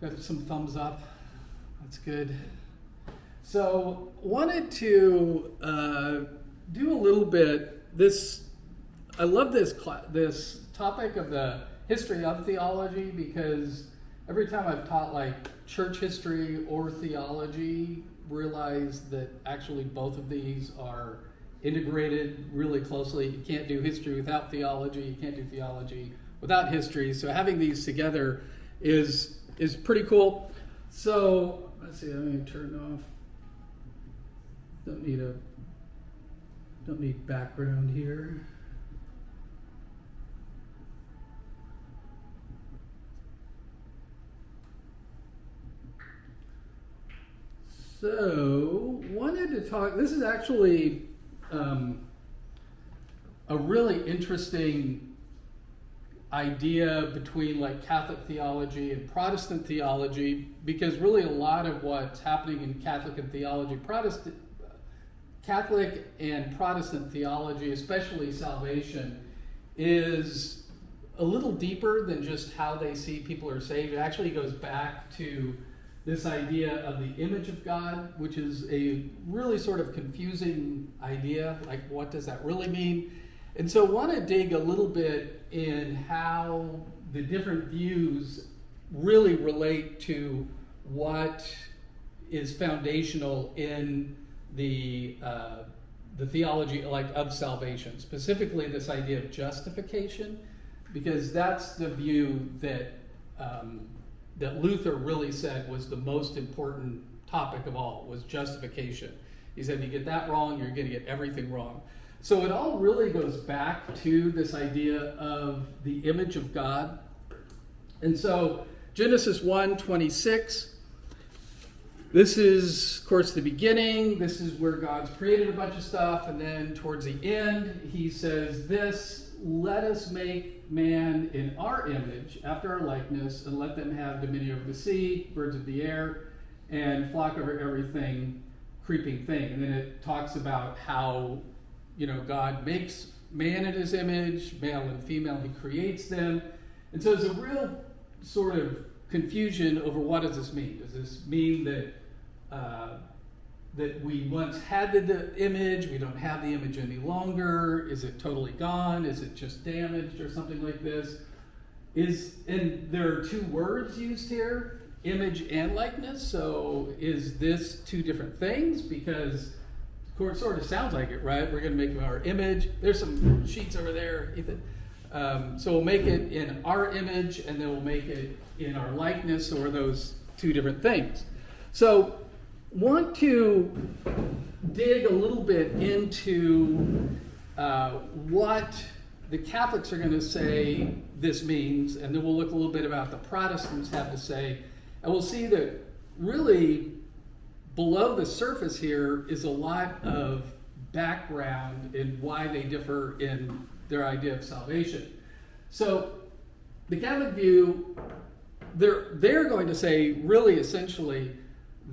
Got some thumbs up. That's good. So, wanted to do a little bit. I love this topic of the history of theology, because every time I've taught like church history or theology, realize that actually both of these are integrated really closely. You can't do history without theology. You can't do theology without history. So having these together is pretty cool. So let's see. Let me turn off. Don't need background here. So wanted to talk. This is actually a really interesting idea between like Catholic theology and Protestant theology, because really a lot of what's happening in Catholic and Protestant theology, especially salvation, is a little deeper than just how they see people are saved. It actually goes back to this idea of the image of God, which is a really sort of confusing idea. Like, what does that really mean? And so I want to dig a little bit in how the different views really relate to what is foundational in the theology like of salvation, specifically this idea of justification, because that's the view that that Luther really said was the most important topic of all, was justification. He said, if you get that wrong, you're going to get everything wrong. So it all really goes back to this idea of the image of God. And so Genesis 1:26, this is, of course, the beginning. This is where God's created a bunch of stuff. And then towards the end, he says this: let us make man in our image, after our likeness, and let them have dominion over the sea, birds of the air, and flock over everything, creeping thing. And then it talks about how, God makes man in his image, male and female, he creates them. And so there's a real sort of confusion over what does this mean? Does this mean that that we once had the image, we don't have the image any longer? Is it totally gone? Is it just damaged or something like this? And there are two words used here, image and likeness. So is this two different things? Because it sort of sounds like it, right? We're going to make our image. There's some sheets over there, Ethan. So we'll make it in our image, and then we'll make it in our likeness. So are those two different things? So want to dig a little bit into what the Catholics are going to say this means, and then we'll look a little bit about the Protestants have to say, and we'll see that really below the surface here is a lot of background in why they differ in their idea of salvation. So the Catholic view, they're going to say really essentially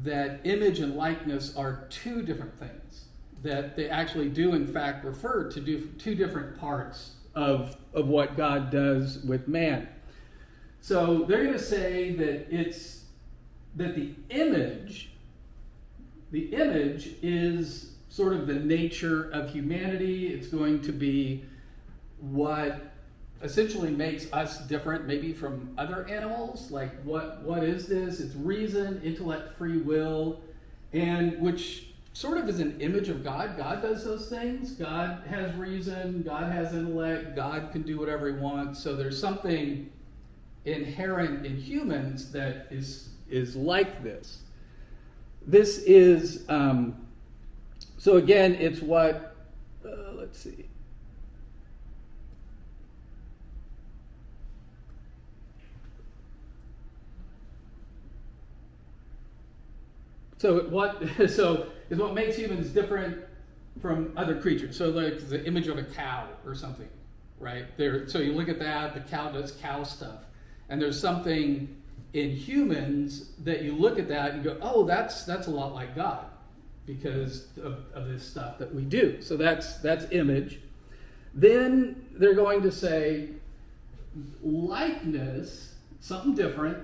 that image and likeness are two different things, that they actually do in fact refer to two different parts of what God does with man. So they're going to say that the image is sort of the nature of humanity. It's going to be what essentially makes us different maybe from other animals. Like what is this? It's reason, intellect, free will, and which sort of is an image of God. God does those things. God has reason, God has intellect, God can do whatever he wants. So there's something inherent in humans that is like this. This is, so again, it's what, let's see. So is what makes humans different from other creatures. So like the image of a cow or something, right? So you look at that, the cow does cow stuff. And there's something in humans that you look at that and go, oh, that's a lot like God because of this stuff that we do. So that's image. Then they're going to say likeness, something different.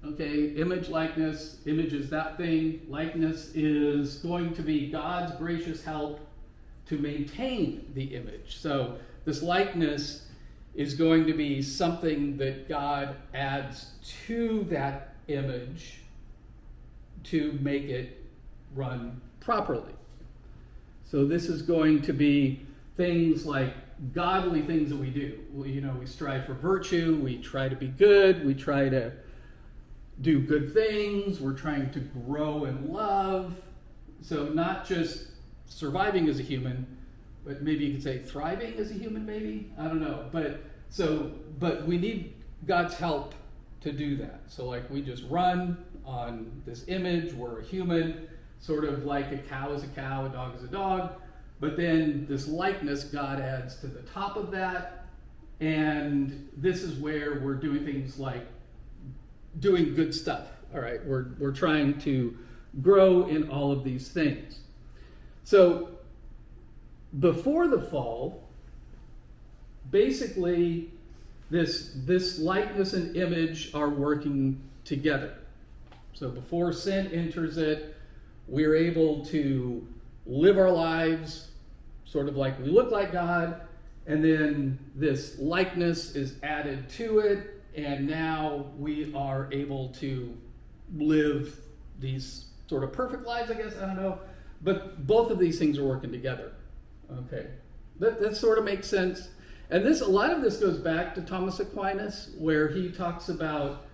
Okay, image, likeness. Image is that thing. Likeness is going to be God's gracious help to maintain the image. So this likeness is going to be something that God adds to that image to make it run properly. So this is going to be things like godly things that we do. We strive for virtue, we try to be good, we try to do good things, we're trying to grow in love. So not just surviving as a human, but maybe you could say thriving as a human, maybe? I don't know. But we need God's help to do that. So like we just run on this image, we're a human, sort of like a cow is a cow, a dog is a dog. But then this likeness God adds to the top of that. And this is where we're doing things like doing good stuff. All right, we're trying to grow in all of these things. So before the fall, basically this likeness and image are working together. So before sin enters it, we're able to live our lives sort of like we look like God, and then this likeness is added to it, and now we are able to live these sort of perfect lives, I guess, I don't know. But both of these things are working together. Okay, that sort of makes sense. And a lot of this goes back to Thomas Aquinas, where he talks about,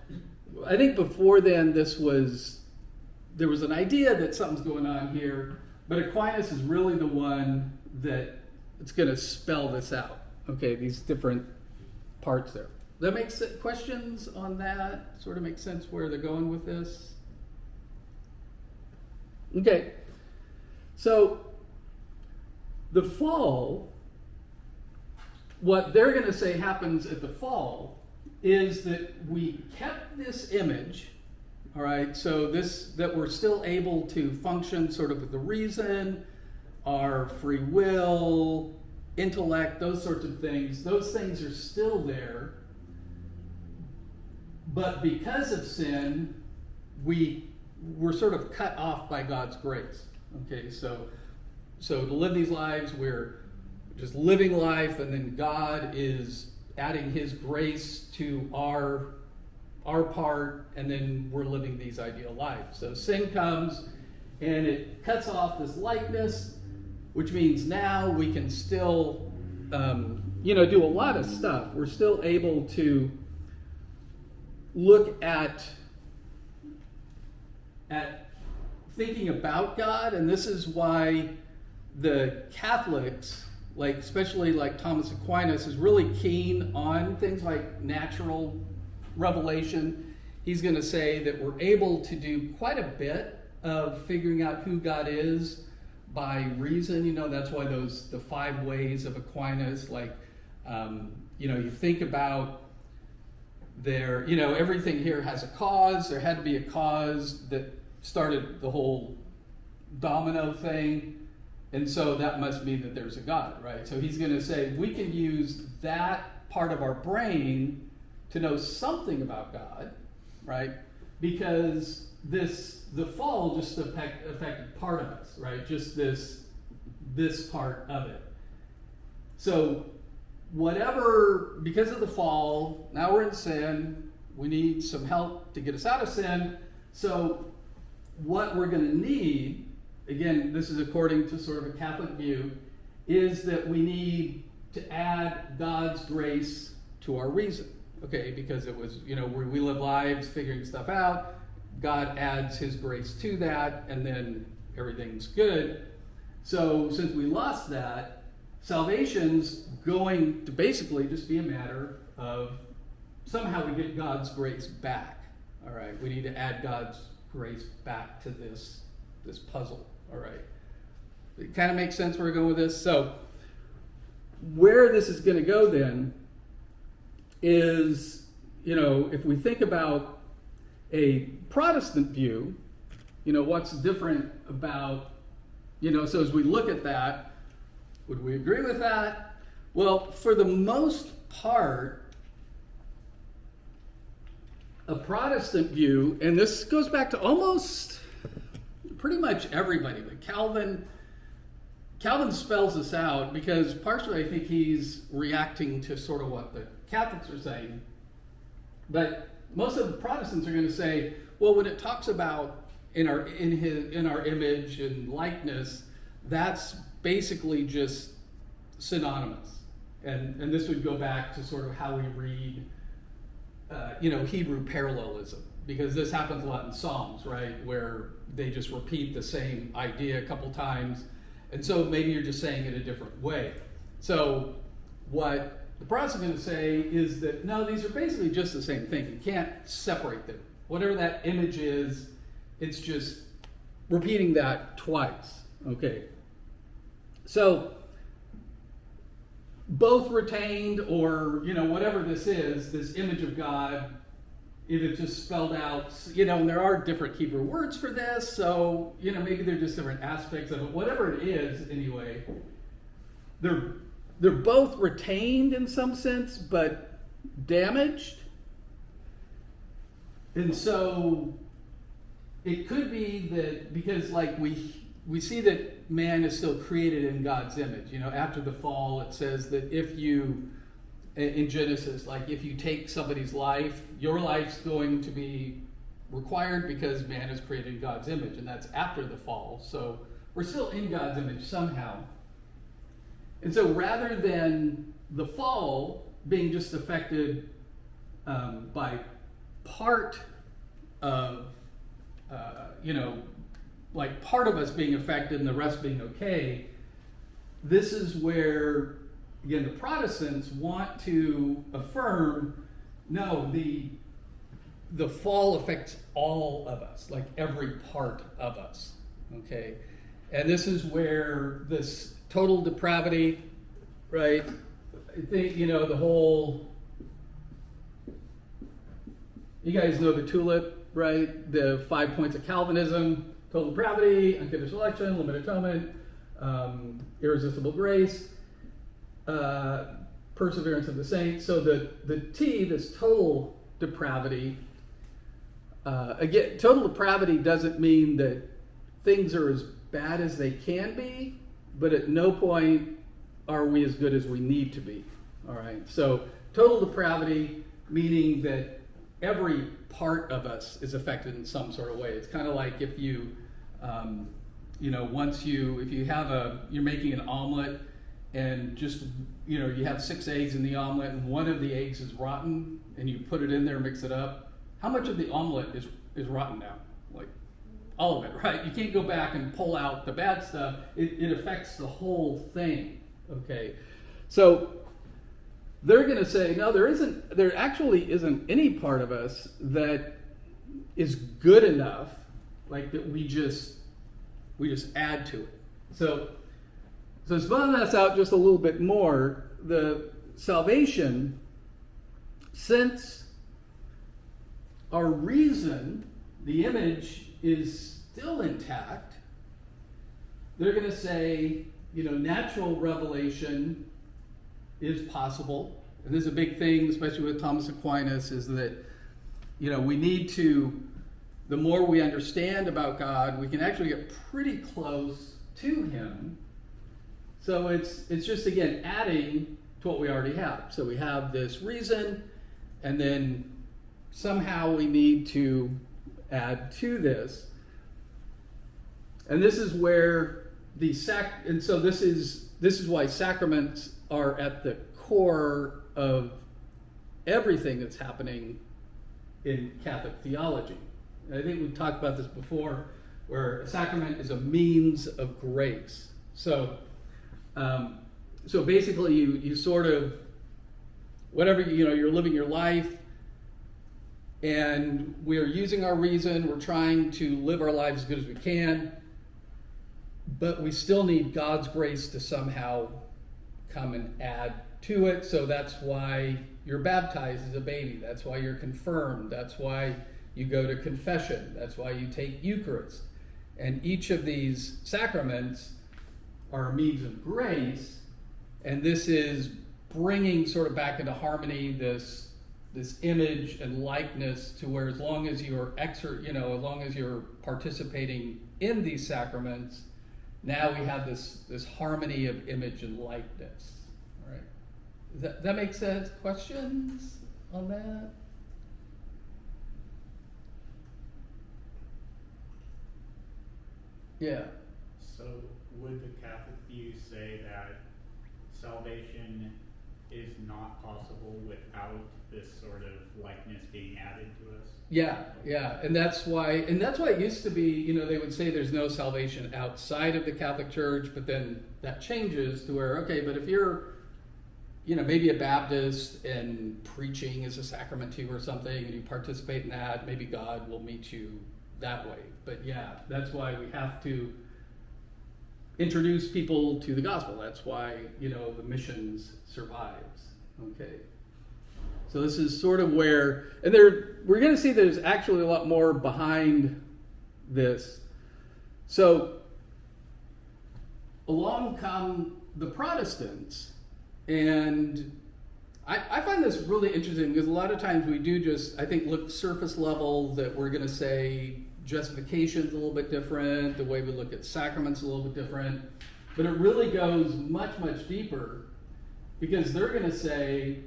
I think before then there was an idea that something's going on here, but Aquinas is really the one that it's going to spell this out. Okay, these different parts there. That makes questions on that? Sort of makes sense where they're going with this? Okay, so the fall, what they're going to say happens at the fall is that we kept this image, all right, so that we're still able to function sort of with the reason, our free will, intellect, those sorts of things. Those things are still there, but because of sin, we're sort of cut off by God's grace. Okay, so to live these lives, we're just living life, and then God is adding his grace to our part, and then we're living these ideal lives. So sin comes and it cuts off this likeness, which means now we can still do a lot of stuff. We're still able to look at thinking about God, and this is why the Catholics, especially like Thomas Aquinas, is really keen on things like natural revelation. He's going to say that we're able to do quite a bit of figuring out who God is by reason. That's why the 5 ways of Aquinas, you think about everything here has a cause. There had to be a cause that started the whole domino thing. And so that must mean that there's a God, right? So he's going to say we can use that part of our brain to know something about God, right? Because the fall just affected part of us, right? Just this part of it. So because of the fall, now we're in sin, we need some help to get us out of sin. So what we're going to need, again, this is according to sort of a Catholic view, is that we need to add God's grace to our reason. Okay, because it was, we live lives figuring stuff out, God adds his grace to that, and then everything's good. So since we lost that, salvation's going to basically just be a matter of somehow we get God's grace back. All right, we need to add God's grace back to this puzzle. All right, it kind of makes sense where we're going with this. So where this is going to go then is, if we think about a Protestant view, what's different about, so as we look at that, would we agree with that? Well, for the most part, a Protestant view, and this goes back to almost pretty much everybody, but Calvin spells this out because partially I think he's reacting to sort of what the Catholics are saying. But most of the Protestants are going to say, well, when it talks about in our image and likeness, that's basically just synonymous. And this would go back to sort of how we read Hebrew parallelism, because this happens a lot in Psalms, right, where they just repeat the same idea a couple times, and so maybe you're just saying it a different way. So what the Protestants are going to say is that, no, these are basically just the same thing. You can't separate them. Whatever that image is, it's just repeating that twice, okay? So both retained, or, whatever this is, this image of God, if it's just spelled out, and there are different Hebrew words for this, so, maybe they're just different aspects of it. Whatever it is, anyway, they're both retained in some sense, but damaged. And so it could be that because, like, we see that man is still created in God's image. After the fall, it says that if you, in Genesis, like if you take somebody's life, your life's going to be required because man is created in God's image, and that's after the fall. So we're still in God's image somehow. And so rather than the fall being just affected by part of, like part of us being affected and the rest being okay, this is where, again, the Protestants want to affirm, no, the fall affects all of us, like every part of us, okay? And this is where this total depravity, right? I think, the whole, you guys know the tulip, right? The 5 points of Calvinism: total depravity, unconditional election, limited atonement, irresistible grace, perseverance of the saints. So the T, this total depravity, again, total depravity doesn't mean that things are as bad as they can be, but at no point are we as good as we need to be. All right. So total depravity, meaning that every part of us is affected in some sort of way. It's kind of like if you, you're making an omelet, and just, you have 6 eggs in the omelet, and one of the eggs is rotten, and you put it in there, mix it up. How much of the omelet is rotten now? Like, all of it, right? You can't go back and pull out the bad stuff. It affects the whole thing, okay? So they're going to say, no, there actually isn't any part of us that is good enough, like that we just add to it. So spelling this out just a little bit more, the salvation, since our reason, the image, is still intact, they're going to say, natural revelation is possible. And this is a big thing, especially with Thomas Aquinas, is that, we need to, the more we understand about God, we can actually get pretty close to him. So it's just, again, adding to what we already have. So we have this reason, and then somehow we need to add to this. And this is where and so this is why sacraments are at the core of everything that's happening in Catholic theology. And I think we've talked about this before, where a sacrament is a means of grace. So basically you sort of, whatever, you're living your life, and we're using our reason, we're trying to live our lives as good as we can, but we still need God's grace to somehow come and add to it. So that's why you're baptized as a baby. That's why you're confirmed. That's why you go to confession. That's why you take Eucharist. And each of these sacraments are a means of grace, and this is bringing sort of back into harmony this this image and likeness to where as long as you're as long as you're participating in these sacraments, now we have this harmony of image and likeness. All right. Does that make sense? Questions on that? Yeah. So would the Catholic view say that salvation is not possible without this sort of likeness being added to us? Yeah, and that's why it used to be, they would say there's no salvation outside of the Catholic Church, but then that changes to where, okay, but if you're, maybe a Baptist and preaching is a sacrament to you or something, and you participate in that, maybe God will meet you that way. But yeah, that's why we have to introduce people to the gospel. That's why, the missions survives. Okay. So this is sort of where, and we're going to see there's actually a lot more behind this. So along come the Protestants, and I find this really interesting because a lot of times we do just, I think, look surface level, that we're going to say justification's a little bit different, the way we look at sacraments a little bit different, but it really goes much, much deeper, because they're going to say,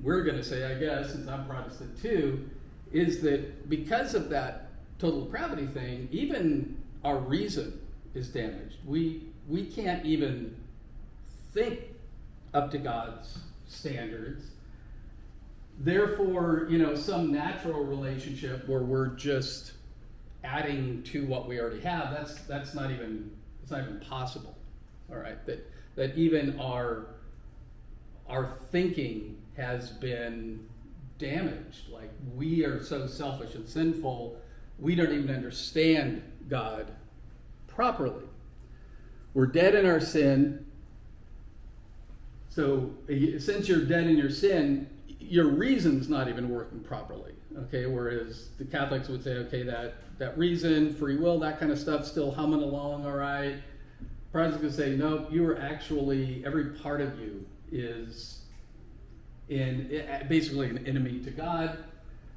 we're going to say, I guess, since I'm Protestant too, is that because of that total depravity thing, even our reason is damaged. We can't even think up to God's standards. Therefore, some natural relationship where we're just adding to what we already have, that's not even possible. All right, that even our thinking has been damaged. Like, we are so selfish and sinful, we don't even understand God properly. We're dead in our sin. So since you're dead in your sin, your reason's not even working properly. Okay, whereas the Catholics would say, okay, that reason, free will, that kind of stuff, still humming along, all right. Protestants would say, no, you are actually, every part of you is basically an enemy to God.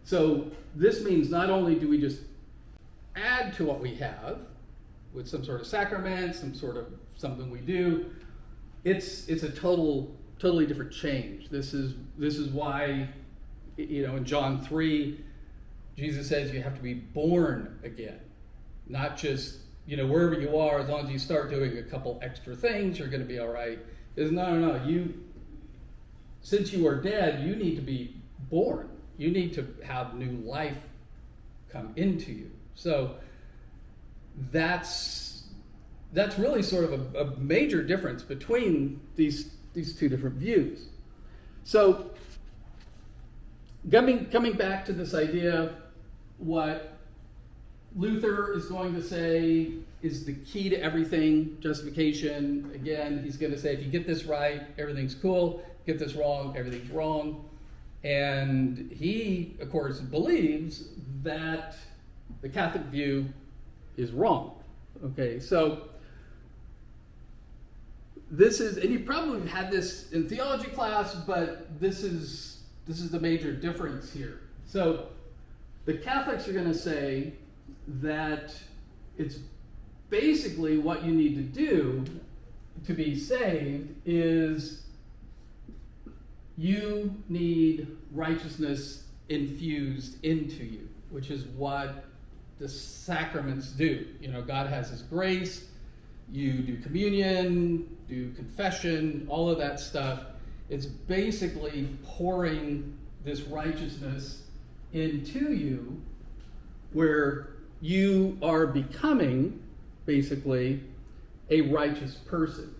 So this means not only do we just add to what we have with some sort of sacrament, some sort of something we do, it's a totally different change. This is why, in John 3, Jesus says you have to be born again. Not just, wherever you are, as long as you start doing a couple extra things, you're going to be all right. Is no. Since you are dead, you need to be born. You need to have new life come into you. So that's really sort of a major difference between these two different views. So coming back to this idea, what Luther is going to say is the key to everything, justification. Again, he's going to say, if you get this right, everything's cool. Get this wrong, everything's wrong. And he, of course, believes that the Catholic view is wrong. Okay, so this is, and you probably had this in theology class, but this is the major difference here. So the Catholics are going to say that it's basically what you need to do to be saved is you need righteousness infused into you, which is what the sacraments do. God has His grace. You do communion, do confession, all of that stuff. It's basically pouring this righteousness into you, where you are becoming basically a righteous person.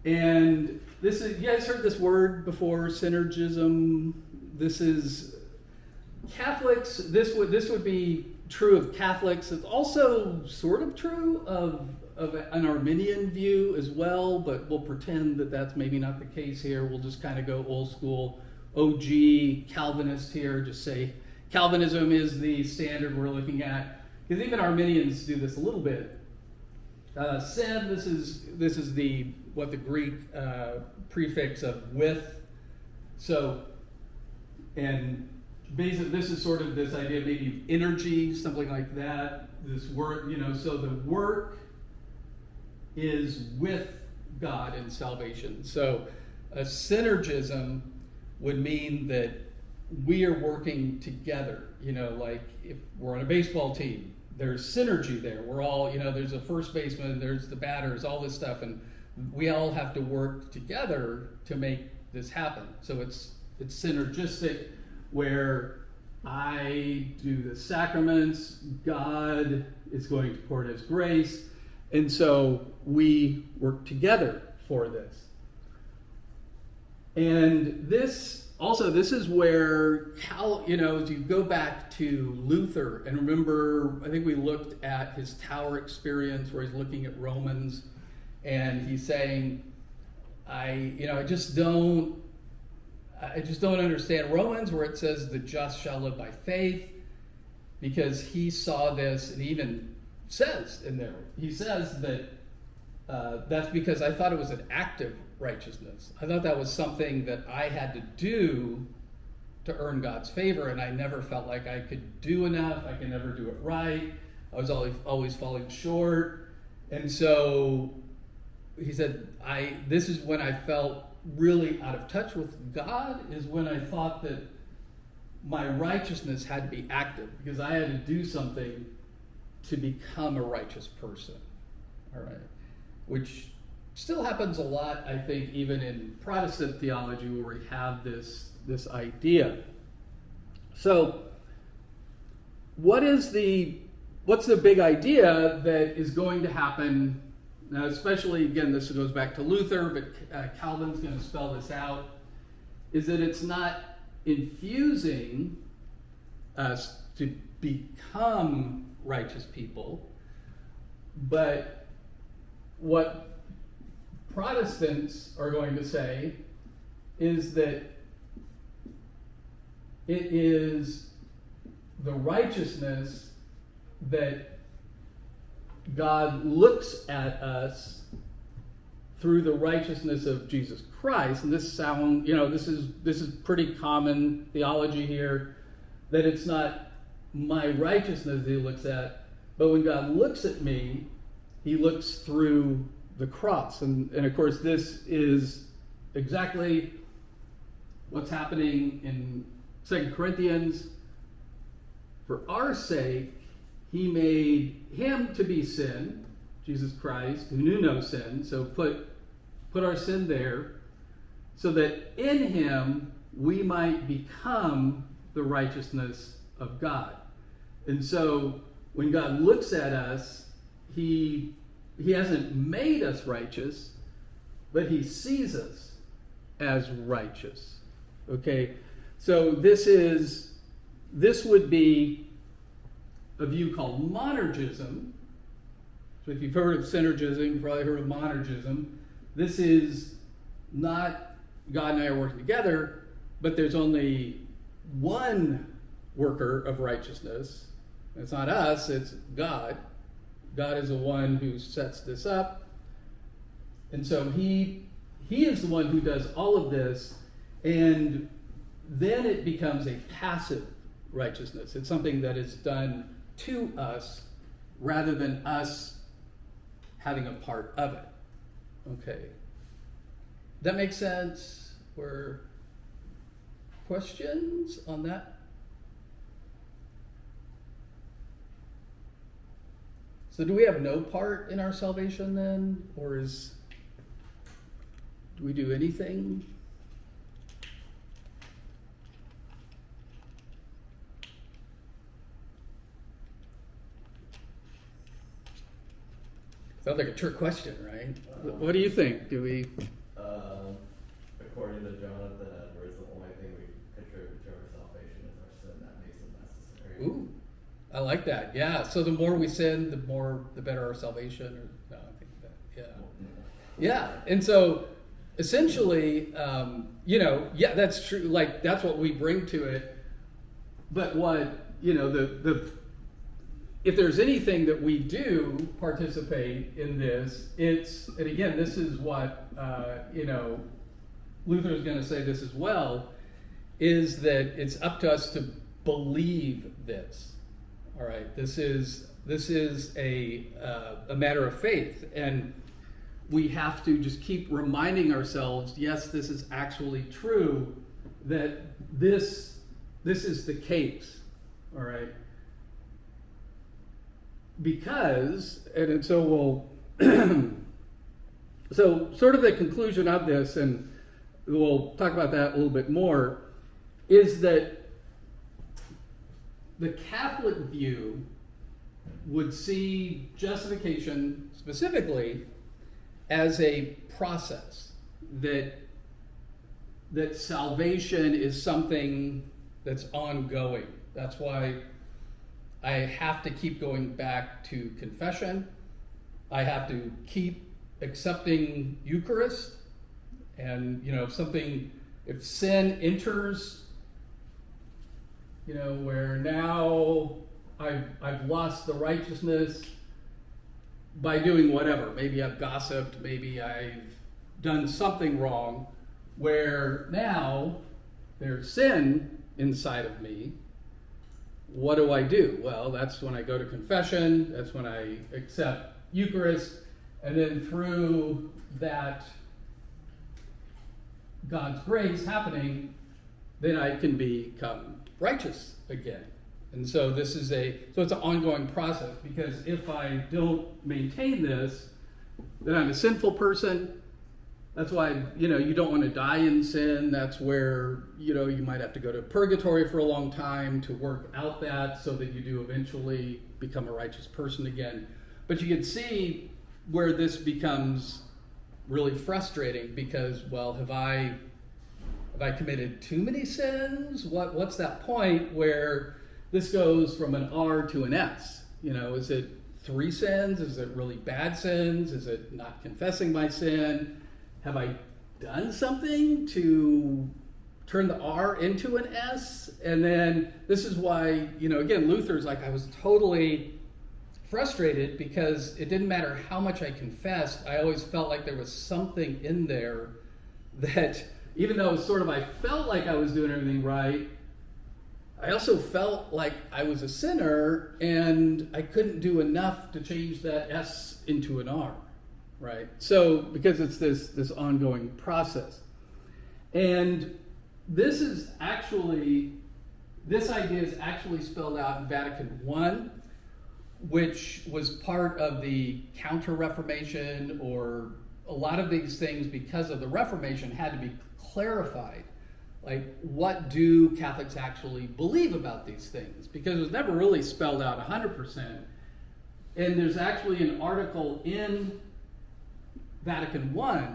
And this is, you guys heard this word before, synergism. This is Catholics. This would be true of Catholics. It's also sort of true of an Arminian view as well, but we'll pretend that that's maybe not the case here. We'll just kind of go old school OG Calvinist here. Just say Calvinism is the standard we're looking at, because even Arminians do this a little bit. Sin, this is the what the Greek prefix of with. So And basically, this is sort of this idea of maybe energy, something like that. This work, so the work is with God in salvation. So a synergism would mean that we are working together. Like if we're on a baseball team, there's synergy there. We're all, there's a first baseman, there's the batters, all this stuff, and we all have to work together to make this happen. So it's synergistic, where I do the sacraments, God is going to pour His grace, and so we work together for this. And this is where as you go back to Luther, and remember, I think we looked at his tower experience where he's looking at Romans, and he's saying, I just don't understand Romans where it says the just shall live by faith, because he saw this, and he even says in there, he says that that's because I thought it was an active righteousness. I thought that was something that I had to do to earn God's favor, and I never felt like I could do enough. I could never do it right. I was always falling short. And so he said, this is when I felt really out of touch with God, is when I thought that my righteousness had to be active, because I had to do something to become a righteous person. All right. Which still happens a lot, I think, even in Protestant theology, where we have this idea. So, what's the big idea that is going to happen now? Especially, again, this goes back to Luther, but Calvin's going to spell this out. Is that it's not infusing us to become righteous people, but what Protestants are going to say is that it is the righteousness that God looks at us through the righteousness of Jesus Christ. And this is pretty common theology here, that it's not my righteousness that He looks at, but when God looks at me, He looks through the cross. And of course, this is exactly what's happening in 2 Corinthians. For our sake, He made Him to be sin, Jesus Christ, who knew no sin. So put our sin there, so that in Him we might become the righteousness of God. And so when God looks at us, He hasn't made us righteous, but He sees us as righteous. Okay? So this would be a view called monergism. So if you've heard of synergism, you've probably heard of monergism. This is not God and I are working together, but there's only one worker of righteousness. It's not us, it's God. God is the one who sets this up. And so he is the one who does all of this, and then it becomes a passive righteousness. It's something that is done to us rather than us having a part of it. Okay. That makes sense? Or questions on that? So do we have no part in our salvation then? Or do we do anything? Sounds like a trick question, right? What do you think? Do we? According to Jonathan Edwards, the only thing we contribute to our salvation is our sin. That makes it necessary. Ooh, I like that. Yeah. So the more we sin, the better our salvation. Or no, I think that. Yeah. Yeah. And so essentially, yeah, that's true. Like that's what we bring to it. But what if there's anything that we do participate in this, and again, this is what, Luther is going to say this as well, is that it's up to us to believe this. All right, this is a matter of faith, and we have to just keep reminding ourselves, yes, this is actually true, that this is the case. All right, because, and so we'll so sort of the conclusion of this, and we'll talk about that a little bit more, is that the Catholic view would see justification specifically as a process, that salvation is something that's ongoing. That's why I have to keep going back to confession. I have to keep accepting Eucharist. And, if sin enters, where now I've lost the righteousness by doing whatever. Maybe I've gossiped, maybe I've done something wrong, where now there's sin inside of me. What do? Well, that's when I go to confession, that's when I accept Eucharist, and then through that God's grace happening, then I can become righteous again. And so it's an ongoing process, because if I don't maintain this, then I'm a sinful person. That's why, you don't want to die in sin. That's where, you might have to go to purgatory for a long time to work out that, so that you do eventually become a righteous person again. But you can see where this becomes really frustrating, because, well, have I committed too many sins? What's that point where this goes from an R to an S? Is it 3 sins? Is it really bad sins? Is it not confessing my sin? Have I done something to turn the R into an S? And then this is why, again, Luther's like, I was totally frustrated, because it didn't matter how much I confessed, I always felt like there was something in there that, even though I felt like I was doing everything right, I also felt like I was a sinner, and I couldn't do enough to change that S into an R, right? So, because it's this ongoing process. And this idea is actually spelled out in Vatican I, which was part of the Counter-Reformation, or a lot of these things, because of the Reformation, had to be clarified. Like, what do Catholics actually believe about these things? Because it was never really spelled out 100%. And there's actually an article in Vatican I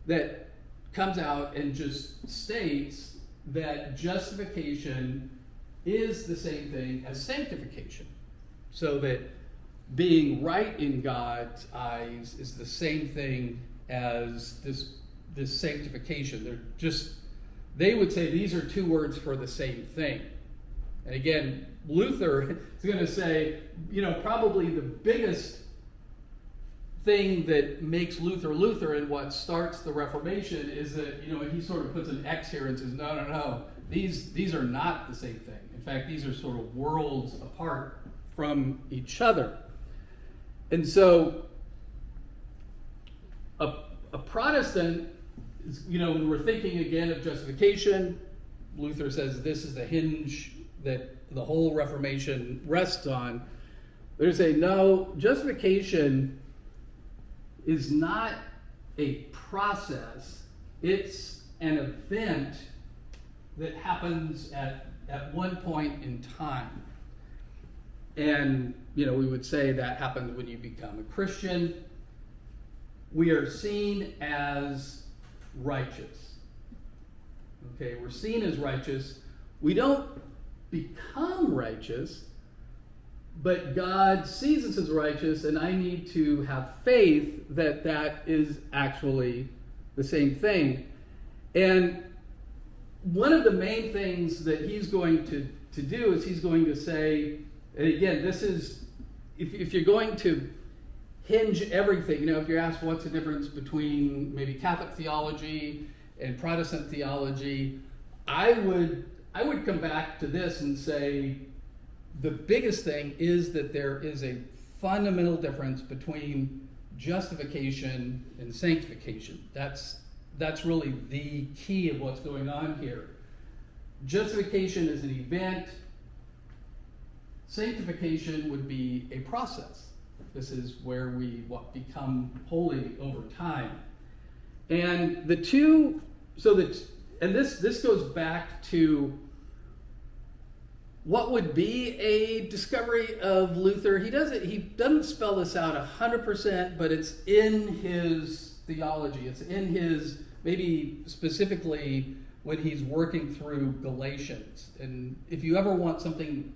that comes out and just states that justification is the same thing as sanctification. So that being right in God's eyes is the same thing as this sanctification. They would say these are 2 words for the same thing. And again, Luther is going to say, probably the biggest thing that makes Luther and what starts the Reformation is that, he sort of puts an X here and says, no, these are not the same thing. In fact, these are sort of worlds apart from each other. And so a Protestant, when we're thinking again of justification, Luther says this is the hinge that the whole Reformation rests on. They say, no, justification is not a process. It's an event that happens at one point in time. And, we would say that happens when you become a Christian. We are seen as righteous. Okay, we're seen as righteous. We don't become righteous, but God sees us as righteous, and I need to have faith that that is actually the same thing. And one of the main things that he's going to do is he's going to say, and again, this is, if you're going to hinge everything, if you're asked what's the difference between maybe Catholic theology and Protestant theology, I would come back to this and say the biggest thing is that there is a fundamental difference between justification and sanctification. That's really the key of what's going on here. Justification is an event. Sanctification would be a process. This is where we become holy over time. And the two, this goes back to what would be a discovery of Luther. He doesn't spell this out 100%, but it's in his theology. It's in his, maybe specifically when he's working through Galatians. And if you ever want something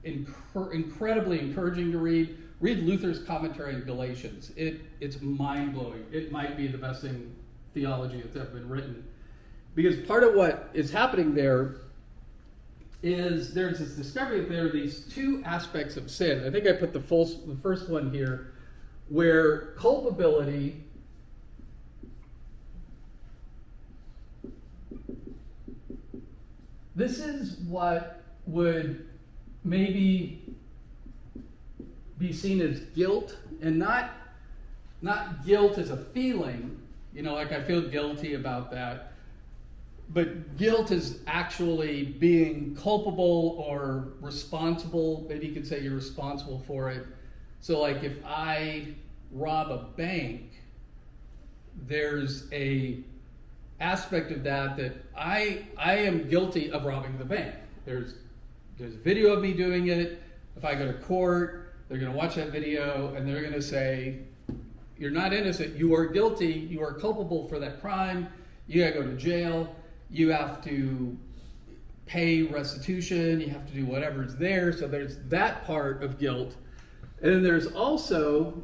incredibly encouraging to read Luther's commentary on Galatians. It's mind-blowing. It might be the best thing theology that's ever been written. Because part of what is happening there is there's this discovery that there are these two aspects of sin. I think I put the first one here, where culpability this is what would maybe be seen as guilt, and not guilt as a feeling, like I feel guilty about that, but guilt is actually being culpable or responsible. Maybe you could say you're responsible for it. So like if I rob a bank, there's a aspect of that I am guilty of robbing the bank. There's video of me doing it. If I go to court, they're going to watch that video and they're going to say, you're not innocent, you are guilty, you are culpable for that crime, you got to go to jail, you have to pay restitution, you have to do whatever's there. So there's that part of guilt. And then there's also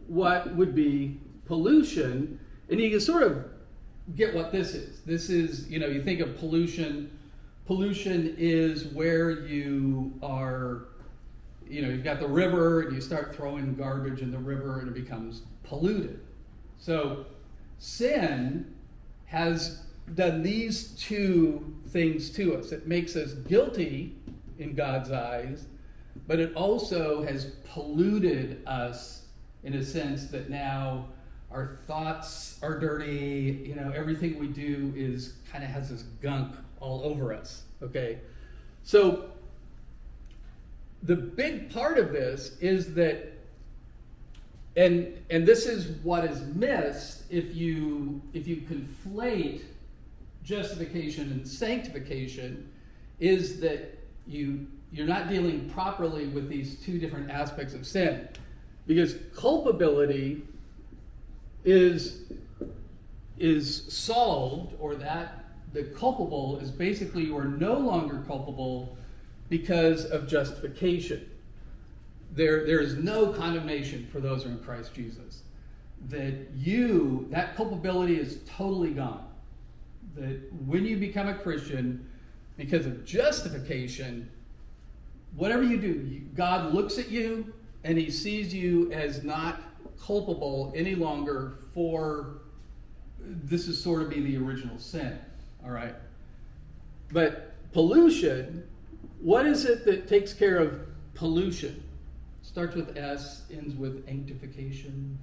what would be pollution. And you can sort of get what this is. This is, you think of pollution. Pollution is where you are, you've got the river and you start throwing garbage in the river and it becomes polluted. So sin has done these two things to us. It makes us guilty in God's eyes, but it also has polluted us in a sense that now our thoughts are dirty, everything we do is kind of has this gunk all over us, okay? So the big part of this is that, and this is what is missed if you conflate justification and sanctification, is that you're not dealing properly with these two different aspects of sin. Because culpability is solved, or that the culpable is basically you are no longer culpable because of justification. There is no condemnation for those who are in Christ Jesus. That culpability is totally gone. That when you become a Christian, because of justification, whatever you do, God looks at you and he sees you as not culpable any longer for, this is sort of be the original sin, all right? But pollution, what is it that takes care of pollution? Starts with S, ends with sanctification,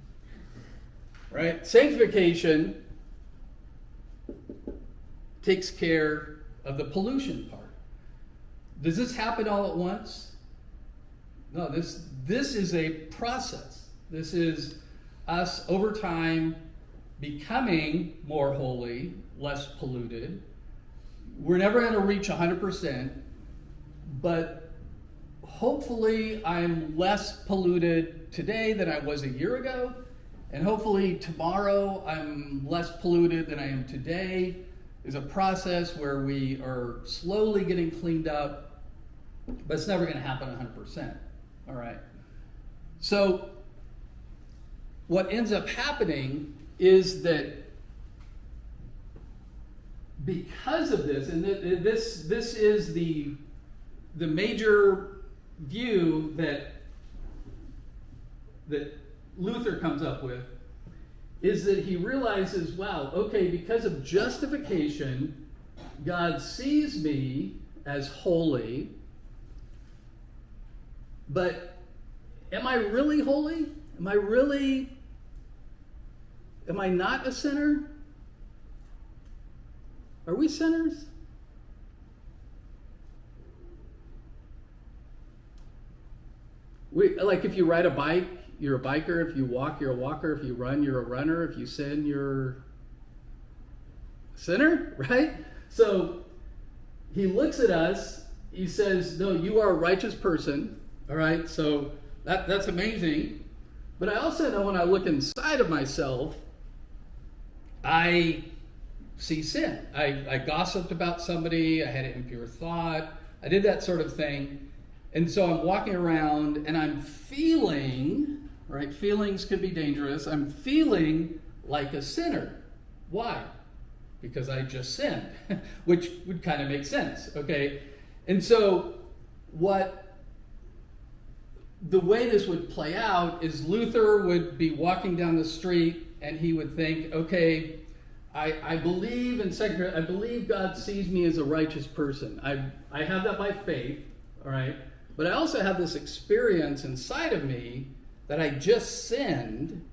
right? Sanctification takes care of the pollution part. Does this happen all at once? No, this is a process. This is us over time becoming more holy, less polluted. We're never going to reach 100%, but hopefully I'm less polluted today than I was a year ago, and hopefully tomorrow I'm less polluted than I am today. Is a process where we are slowly getting cleaned up, but it's never going to happen 100%. All right. So what ends up happening is that because of this, and this is the major view that Luther comes up with, is that he realizes, wow, okay, because of justification, God sees me as holy, but am I really holy? Am I not a sinner? Are we sinners? Like if you ride a bike, you're a biker. If you walk, you're a walker. If you run, you're a runner. If you sin, you're a sinner, right? So he looks at us. He says, no, you are a righteous person. All right, so that's amazing. But I also know when I look inside of myself, I see sin. I gossiped about somebody. I had an impure thought. I did that sort of thing. And so I'm walking around and I'm feeling, right? Feelings can be dangerous. I'm feeling like a sinner. Why? Because I just sinned, which would kind of make sense, okay? And so the way this would play out is Luther would be walking down the street and he would think, okay, I believe in second, I believe God sees me as a righteous person. I have that by faith, all right? But I also have this experience inside of me that I just sinned.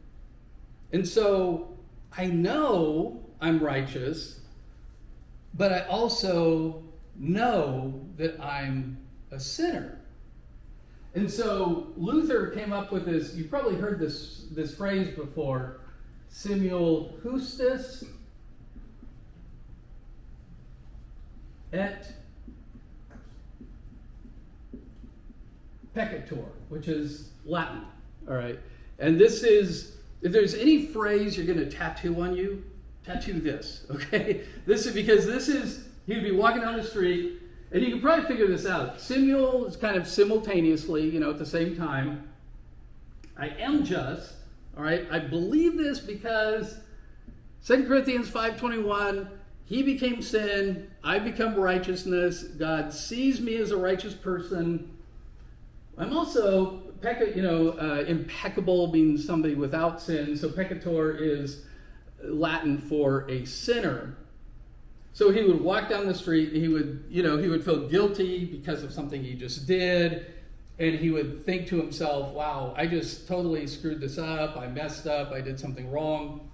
And so I know I'm righteous, but I also know that I'm a sinner. And so Luther came up with this, you've probably heard this phrase before, simul justus et peccator, which is Latin, all right? And this is, if there's any phrase you're going to tattoo on you, tattoo this, okay? He would be walking down the street, and you can probably figure this out. Simul is kind of simultaneously, at the same time. I am just, all right? I believe this because 2 Corinthians 5:21, he became sin, I become righteousness, God sees me as a righteous person. I'm also, impeccable means somebody without sin, so peccator is Latin for a sinner. So he would walk down the street and he would feel guilty because of something he just did, and he would think to himself, wow, I just totally screwed this up, I messed up, I did something wrong,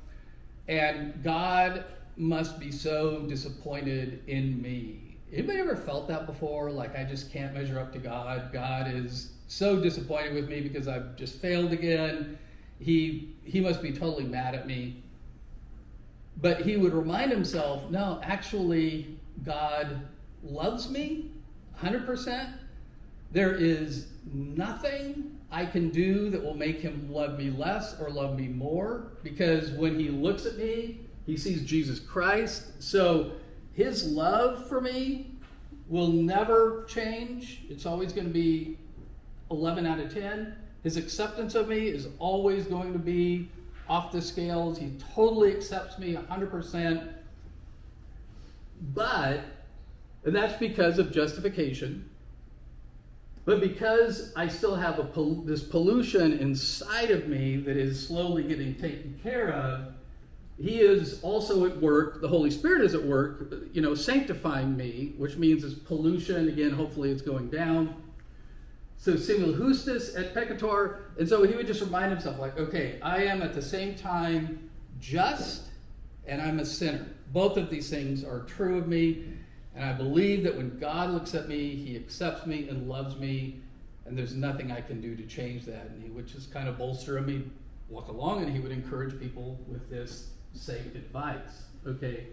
and God must be so disappointed in me. Anybody ever felt that before? Like, I just can't measure up to God. God is so disappointed with me because I've just failed again. He must be totally mad at me. But he would remind himself, no, actually, God loves me 100%. There is nothing I can do that will make him love me less or love me more, because when he looks at me, he sees Jesus Christ. So his love for me will never change. It's always going to be 11 out of 10. His acceptance of me is always going to be off the scales. He totally accepts me 100%. And that's because of justification. But because I still have this pollution inside of me that is slowly getting taken care of, he is also at work, the Holy Spirit is at work, sanctifying me, which means this pollution, again, hopefully it's going down. So simul justus et peccator, and so he would just remind himself, like, okay, I am at the same time just, and I'm a sinner. Both of these things are true of me, and I believe that when God looks at me, he accepts me and loves me, and there's nothing I can do to change that. And he would just kind of bolster me, walk along, and he would encourage people with this same advice, okay?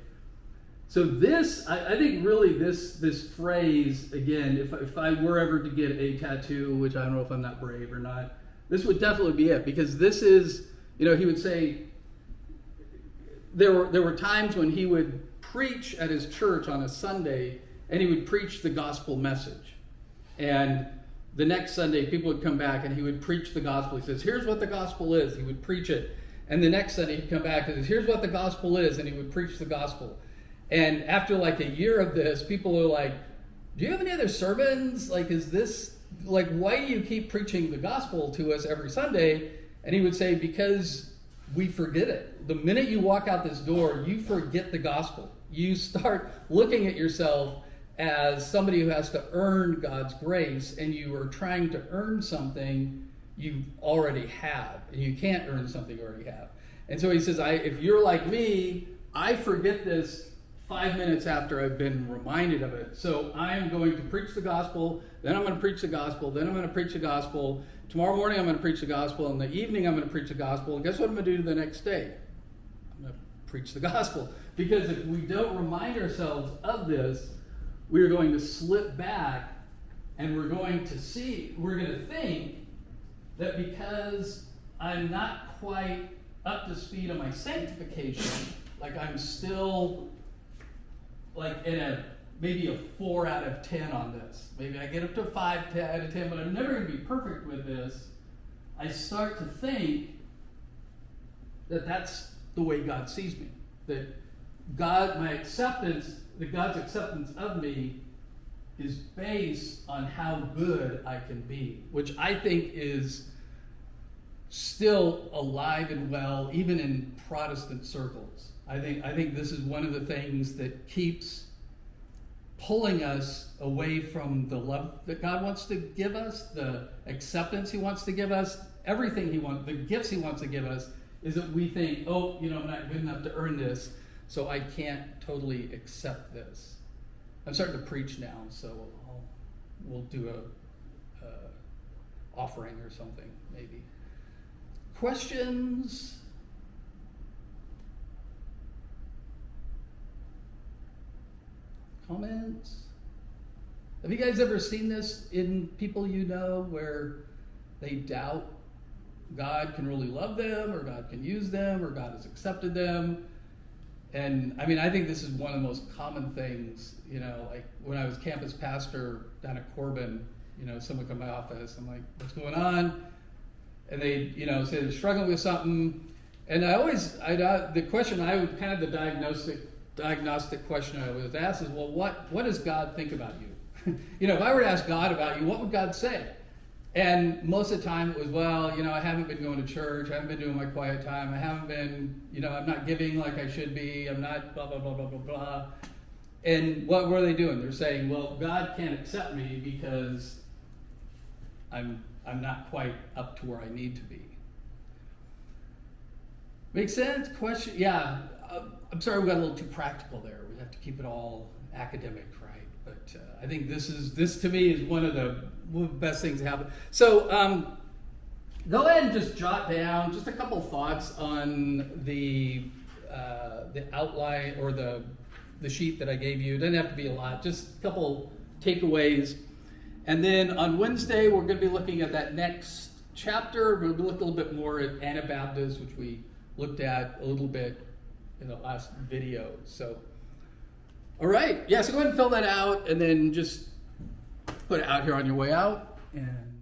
So this, I think really this phrase, again, if I were ever to get a tattoo, which I don't know if I'm that brave or not, this would definitely be it, because this is, he would say, there were times when he would preach at his church on a Sunday, and he would preach the gospel message. And the next Sunday, people would come back and he would preach the gospel. He says, here's what the gospel is. He would preach it. And the next Sunday, he'd come back and says, here's what the gospel is. And he would preach the gospel. And after like a year of this, people were like, do you have any other sermons? Like, is this, like, why do you keep preaching the gospel to us every Sunday? And he would say, because we forget it. The minute you walk out this door, you forget the gospel. you start looking at yourself as somebody who has to earn God's grace, and you are trying to earn something you already have, and you can't earn something you already have. And so he says, if you're like me, I forget this 5 minutes after I've been reminded of it. So I'm going to preach the gospel, then I'm going to preach the gospel, then I'm going to preach the gospel. Tomorrow morning I'm going to preach the gospel, in the evening I'm going to preach the gospel, and guess what I'm going to do the next day? I'm going to preach the gospel. Because if we don't remind ourselves of this, we're going to slip back, and we're going to think that because I'm not quite up to speed on my sanctification, like I'm still like in maybe a 4 out of 10 on this. Maybe I get up to a 5 out of 10, but I'm never going to be perfect with this. I start to think that that's the way God sees me. That God's acceptance of me is based on how good I can be, which I think is still alive and well, even in Protestant circles. I think this is one of the things that keeps pulling us away from the love that God wants to give us, the acceptance he wants to give us, everything he wants, the gifts he wants to give us, is that we think, I'm not good enough to earn this, so I can't totally accept this. I'm starting to preach now, so we'll do a offering or something, maybe. Questions? Comments? Have you guys ever seen this in people you know where they doubt God can really love them, or God can use them, or God has accepted them? And I mean, I think this is one of the most common things, like when I was campus pastor down at Corbin, someone would come to my office, I'm like, what's going on? And they, say they're struggling with something. And the question I would, kind of the diagnostic question I always ask is, well, what does God think about you? If I were to ask God about you, what would God say? And most of the time it was, well, I haven't been going to church, I haven't been doing my quiet time, I haven't been, I'm not giving like I should be, I'm not blah, blah, blah, blah, blah, blah. And what were they doing? They're saying, well, God can't accept me because I'm not quite up to where I need to be. Make sense? Question? Yeah. I'm sorry we got a little too practical there. We have to keep it all academic, right? But I think this to me is one of the best things that happen. So go ahead and just jot down just a couple thoughts on the outline or the sheet that I gave you. It doesn't have to be a lot, just a couple takeaways. And then on Wednesday, we're going to be looking at that next chapter. We're going to look a little bit more at Anabaptists, which we looked at a little bit in the last video. So, all right. Yeah, so go ahead and fill that out and then just put it out here on your way out. And